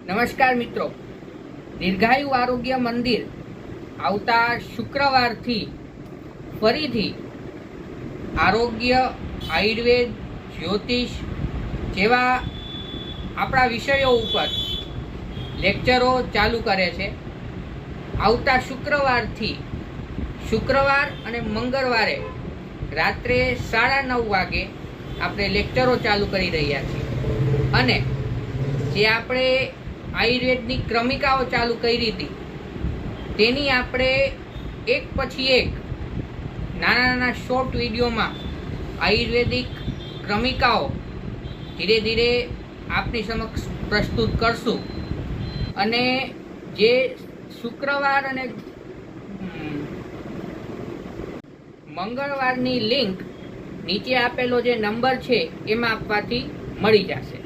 નમસ્કાર મિત્રો, દીર્ઘાયુ આરોગ્ય મંદિર આવતા શુક્રવારથી ફરીથી આરોગ્ય, આયુર્વેદ, જ્યોતિષ જેવા આપણા વિષયો ઉપર લેક્ચરો ચાલુ કરે છે. આવતા શુક્રવારથી શુક્રવાર અને મંગળવારે રાત્રે 9:30 વાગે આપણે લેક્ચરો ચાલુ કરી રહ્યા છીએ. અને જે આપણે આયુર્વેદની ક્રમિકાઓ ચાલુ કરી હતી તેની આપણે એક પછી એક નાના નાના શોર્ટ વિડીયોમાં આયુર્વેદિક ક્રમિકાઓ ધીરે ધીરે આપની સમક્ષ પ્રસ્તુત કરશું. અને જે શુક્રવાર અને મંગળવારની લિંક નીચે આપેલો જે નંબર છે એમાં આપવાથી મળી જશે.